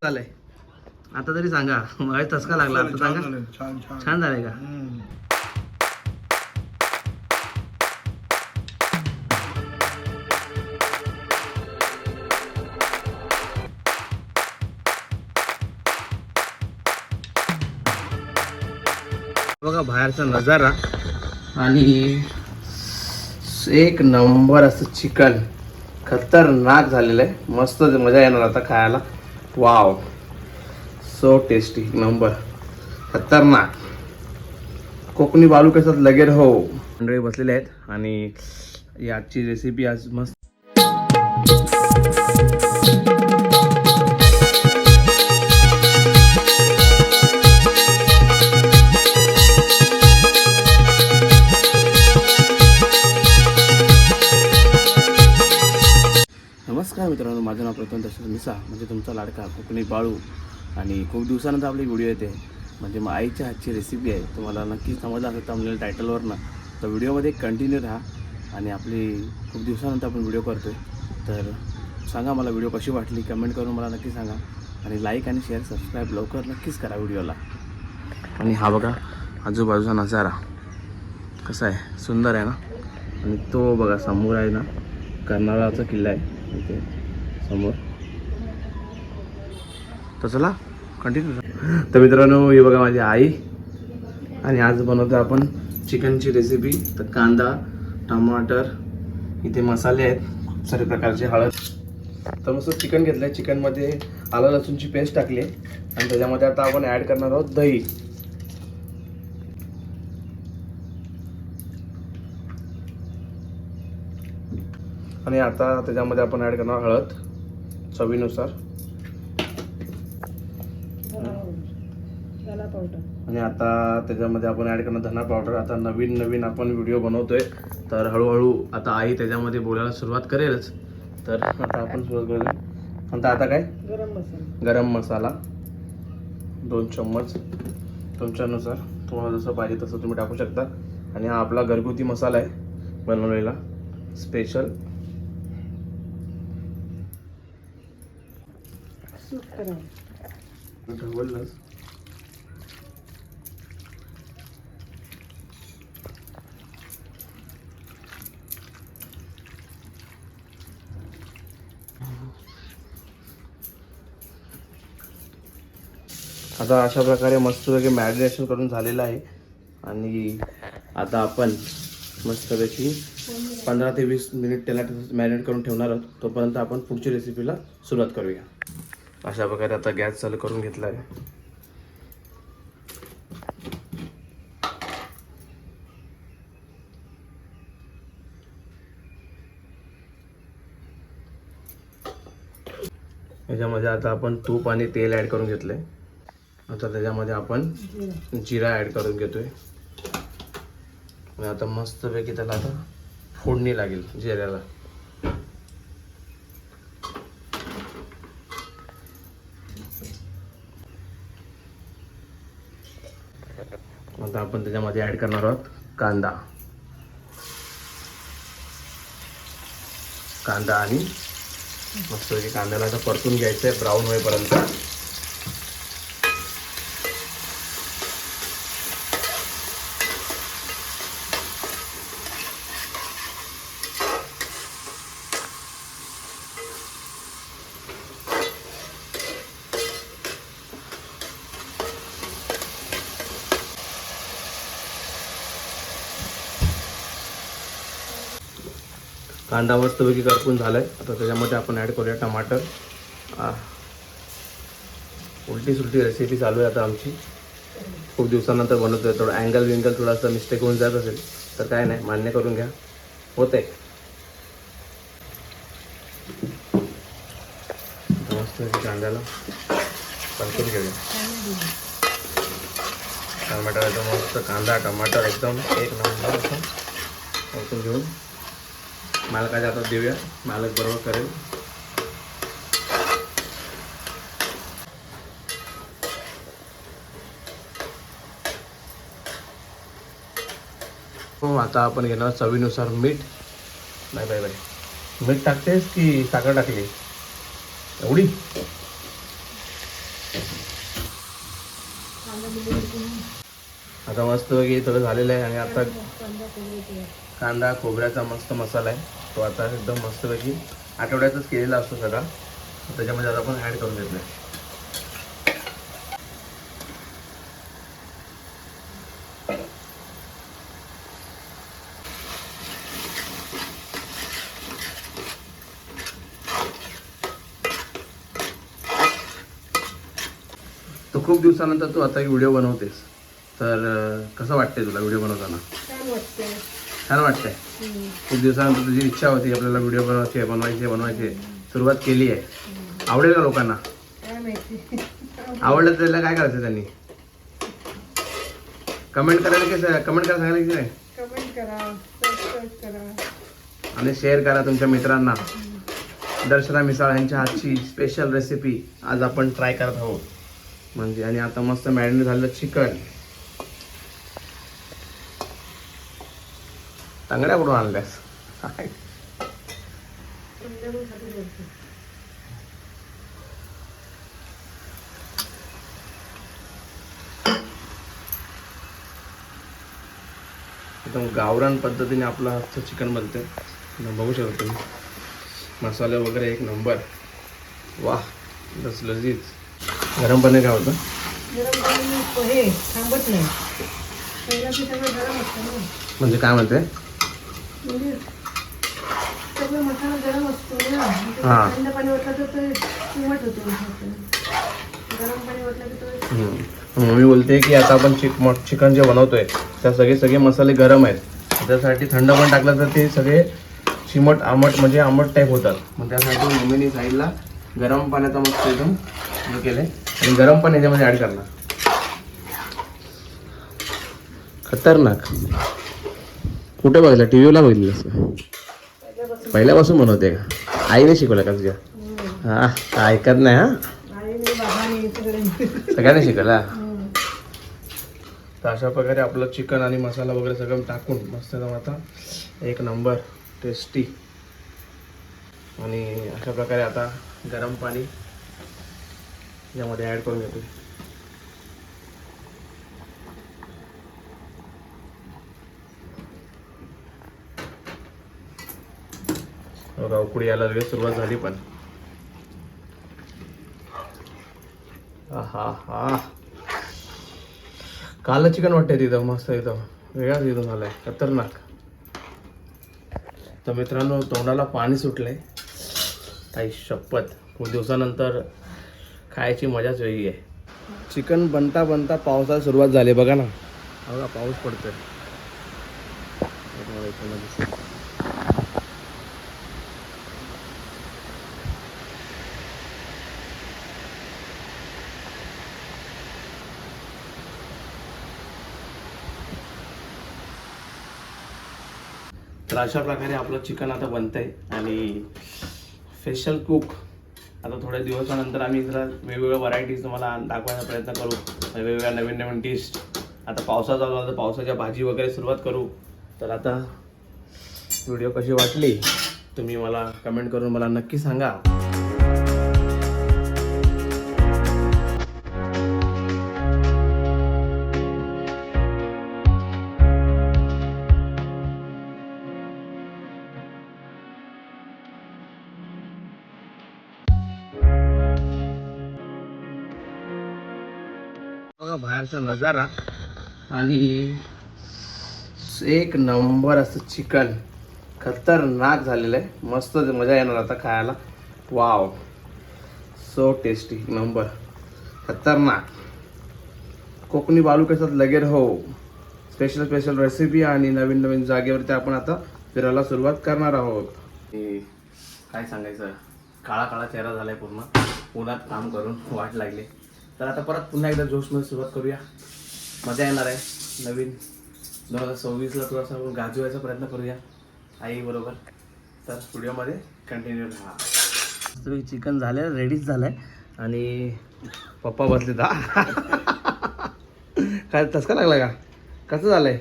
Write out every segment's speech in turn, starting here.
चालय आता तरी सांगा मला तसका लागला आता सांगा. छान झालंय का? बघा बाहेरचा नजारा आणि एक नंबर असं चिकन खतरनाक झालेलं आहे. मस्त मजा येणार आता खायला. वाव सो टेस्टी नंबर खतरनाक. कोकणी बालू के साथ लगे रहो. मंडळी बसलेले आहेत आणि याची रेसिपी आज मस्त. नमस्कार मित्रांनो, माझं नाव प्रथम दशरथ मिसा म्हणजे तुमचा लाडका कोकणी बाळू. आणि खूप दिवसानंतर आपली व्हिडिओ येते म्हणजे मग आईच्या हातची रेसिपी आहे. तुम्हाला नक्की समजलं असं थांबलेलं टायटलवर ना, तर व्हिडिओमध्ये कंटिन्यू राहा. आणि आपली खूप दिवसानंतर आपण व्हिडिओ करतो आहे, तर सांगा मला व्हिडिओ कशी वाटली, कमेंट करून मला नक्की सांगा. आणि लाईक आणि शेअर सबस्क्राईब लवकर नक्कीच करा व्हिडिओला. आणि हा बघा आजूबाजूचा नजारा कसा आहे, सुंदर आहे ना. आणि तो बघा समोर आहे ना कर्नाळाचा किल्ला आहे इथे समोर. तर चला कंटिन्यू. तर मित्रांनो हे बघा माझी आई आणि आज बनवतो आपण चिकनची रेसिपी. तर कांदा, टमाटर, इथे मसाले आहेत खूप सारे प्रकारचे, हळद. तर मस्त चिकन घेतलं आहे. चिकनमध्ये आलं लसूणची पेस्ट टाकली आहे आणि त्याच्यामध्ये आता आपण ॲड करणार आहोत दही. आणि आता त्याच्यामध्ये आपण ॲड करणार हळद चवीनुसार. आणि आता त्याच्यामध्ये आपण ॲड करणार धना पावडर. आता नवीन आपण व्हिडिओ बनवतोय, तर हळूहळू आता आई त्याच्यामध्ये बोलायला सुरुवात करेलच. तर आता आपण सुरुवात करूया. आता काय गरम मसाला 2 चम्मच, तुमच्यानुसार तुम्हाला जसं पाहिजे तसं तुम्ही टाकू शकता. आणि हा आपला घरगुती मसाला आहे बनवलेला स्पेशल. ढवळलंच आता अशा प्रकारे मस्तपैकी मॅरिनेशन करून झालेलं आहे. आणि आता आपण मस्तपैकी 15 ते 20 मिनिट त्याला मॅरिनेट करून ठेवणार आहोत. तोपर्यंत आपण पुढची रेसिपीला सुरुवात करूया. अशा प्रकारे आता गॅस चालू करून घेतला आहे. याच्यामध्ये आता आपण तूप आणि तेल ॲड करून घेतलं आहे. आता त्याच्यामध्ये आपण जिरा ॲड करून घेतोय. आणि आता मस्तपैकी त्याला आता फोडणी लागेल जिऱ्याला. आता आपण त्याच्यामध्ये ॲड करणार आहोत कांदा आणि मस्तपैकी कांद्याला आता परतून घ्यायचं आहे ब्राऊन होईपर्यंत. कांदा मस्तपैकी करपून झालाय. आता त्याच्यामध्ये आपण ॲड करूया टमाटर. उलटी सुलटी रेसिपी चालू आहे आता आमची, खूप दिवसानंतर बनवतोय. थोडं अँगल थोडासा मिस्टेक होऊन जात असेल तर काय नाही, मान्य करून घ्या, होते. मस्त कांद्याला परतून घेऊया. टमाटरचा मस्त कांदा टमाटर एकदम एक नंबर असं परतून घेऊन मालकाच्या हातात देऊया. मालक बरोबर करेल. हो आता आपण घेणार चवीनुसार मीठ. नाही बाय मीठ टाकतेस की साखर टाकली एवढी? आता मस्त वगैरे थोडं झालेलं आहे आणि आता कांदा खोबऱ्याचा मस्त मसाला आहे तो आता एकदम मस्तपैकी आठवड्यातच केलेला असतो सगळा, त्याच्यामध्ये आता आपण ॲड करून घेतलं आहे. तर खूप दिवसानंतर तू आता एक व्हिडिओ बनवतेस, तर कसं वाटतंय तुला व्हिडिओ बनवताना? छान वाटतंय. खूप दिवसानंतर तुझी इच्छा होती आपल्याला व्हिडिओ बनवायची सुरुवात केली आहे. आवडेल का लोकांना? आवडलं तर त्याला काय करायचं त्यांनी? कमेंट करायला सांगायला की नाही? कमेंट करा, सबस्क्राईब करा आणि शेअर करा तुमच्या मित्रांना. दर्शना मिसाळ यांच्या हातची स्पेशल रेसिपी आज आपण ट्राय करत आहोत. म्हणजे आणि आता मस्त मॅरिनेट झालेलं चिकन. तांगड्या कुठून आणल्यास? एकदम गावरान पद्धतीने आपलं हातचं चिकन बनते. बघू शकतो तुम्ही, मसाले वगैरे एक नंबर. वाह, बस लजीज. गरम पाणी काय होतं? गरम पाणी हे थांबत नाही, पहिला ते सगळं गरम असतं ना. म्हणजे काय म्हणते? म्हणजे सगळं मसाला गरम असतो ना. हां. थंड पाणी ओतलं तर ते चिमट होतो. गरम पाणी ओतलं की तो मम्मी बोलते की आता आपण चिकन जे बनवतोय त्या सगळे मसाले गरम आहेत, त्यासाठी थंड पण टाकलं तर ते सगळे चिमट म्हणजे आंबट टाईप होतात. मग त्यासाठी मम्मीने साईडला गरम पाण्याचा मस्त एकदम हे केलंय आणि गरम पाणी याच्यामध्ये ॲड करणार. खतरनाक. कुठे बघितलं? टी व्हीला बघितलं? पहिल्यापासून बनवते का? आईने शिकवलं का तुझ्या? हा, ऐकत नाही. हा, सगळ्यांनी शिकवला. तर अशा प्रकारे आपलं चिकन आणि मसाला वगैरे सगळं टाकून मस्त एकदम आता एक नंबर टेस्टी. आणि अशा प्रकारे आता गरम पाणी यामध्ये ॲड करून घेतो. बघा उकळी यायला लगेच सुरुवात झाली पण. हा हा, काल चिकन वाटतंय तिथं मस्त, एकदम वेगळाच एकदम झालाय, खतरनाक. तर मित्रांनो तोंडाला पाणी सुटलंय. काही शपथ, खूप दिवसानंतर खायची मजाच वेगळी आहे. चिकन बनता बनता पावसाला सुरुवात झाली बघा ना. बघा पाऊस पडतोय. तर अशा प्रकारे आपलं चिकन आता बनतंय आणि स्पेशल कुक आता थोड्या दिवसानंतर आम्ही जरा वेगवेगळ्या व्हरायटीज तुम्हाला दाखवायचा प्रयत्न करू. वेगवेगळ्या नवीन नवीन डिश. आता पावसाचा चालू तर पावसाच्या भाजी वगैरे सुरुवात करू. तर आता व्हिडिओ कशी वाटली तुम्ही मला कमेंट करून मला नक्की सांगा. बघा बाहेरचा नजारा आणि एक नंबर असं चिकन खतरनाक झालेलं आहे. मस्त मजा येणार आता खायला. वाव, सो टेस्टी, नंबर खतरनाक. कोकणी बालू के साथ लगे रहो. स्पेशल रेसिपी आणि नवीन नवीन जागेवरती आपण आता फिरायला सुरुवात करणार आहोत. काय सांगायचं, काळा काळा चेहरा झालाय पूर्ण, उन्हात काम करून वाट लागली. तर आता परत पुन्हा एकदा जोशमध्ये सुरुवात करूया. मजा येणार आहे. नवीन 2026ला थोडासा आपण गाजवायचा प्रयत्न करूया आई बरोबर. तर व्हिडिओमध्ये कंटिन्यू राहा. तुम्ही चिकन झालं, रेडीच झालंय आणि पप्पा बसले. काय तसका लागला का? कसं झालंय?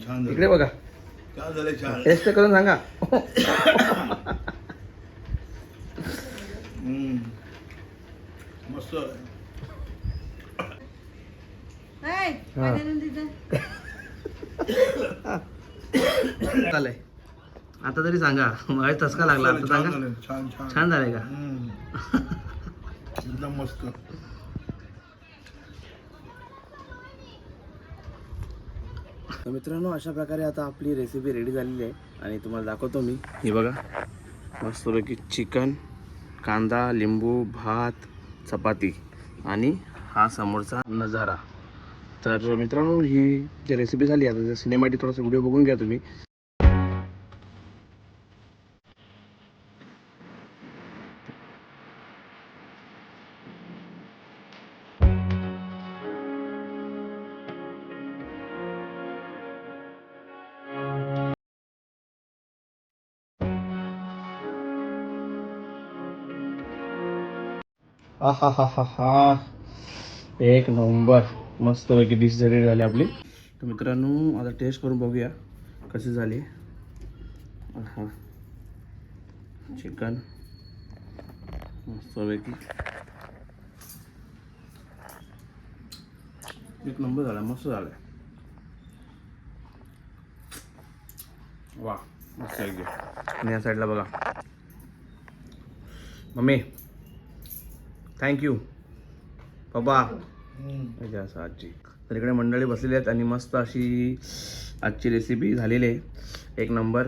छान. इकडे बघा, काय झालंय? छान. टेस्ट करून सांगा. मस्त. ऐ, पाणी आणून दे जा. चालय आता तरी सांगा मला ठसका लागला आता छान सांगा. झालं, छान छान छान झालंय का? एकदम मस्त. तर मित्रांनो अशा प्रकारे आता आपली रेसिपी रेडी झालेली आहे आणि तुम्हाला दाखवतो मी. हे बघा मस्तपैकी चिकन, कांदा, लिंबू, भात, चपाती आणि हा समोरचा नजारा. तर मित्रांनो ही जी रेसिपी झाली आता सिनेमॅटिक थोडासा व्हिडिओ बघून घ्या तुम्ही. हा हा हा हा एक नंबर मस्तपैकी डिश रेडी झाली आपली. तर मित्रांनो आता टेस्ट करून बघूया कशी झाली. हा चिकन मस्तपैकी एक नंबर झाला, मस्त झाला. वा मस्त एकदम. आणि या साईडला बघा मम्मी थँक्यू पप्पा असं आजी. तर इकडे मंडळी बसलेली आहेत आणि मस्त अशी आजची रेसिपी झालेली आहे एक नंबर.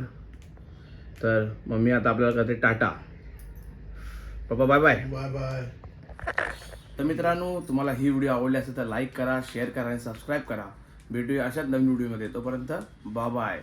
तर मम्मी आता आपल्याला करते टाटा. पप्पा बाय बाय. Bye bye. तर मित्रांनो तुम्हाला ही व्हिडिओ आवडली असेल तर लाईक करा, शेअर करा आणि सबस्क्राईब करा. भेटूया अशाच नवीन व्हिडिओमध्ये. तोपर्यंत बाय बाय.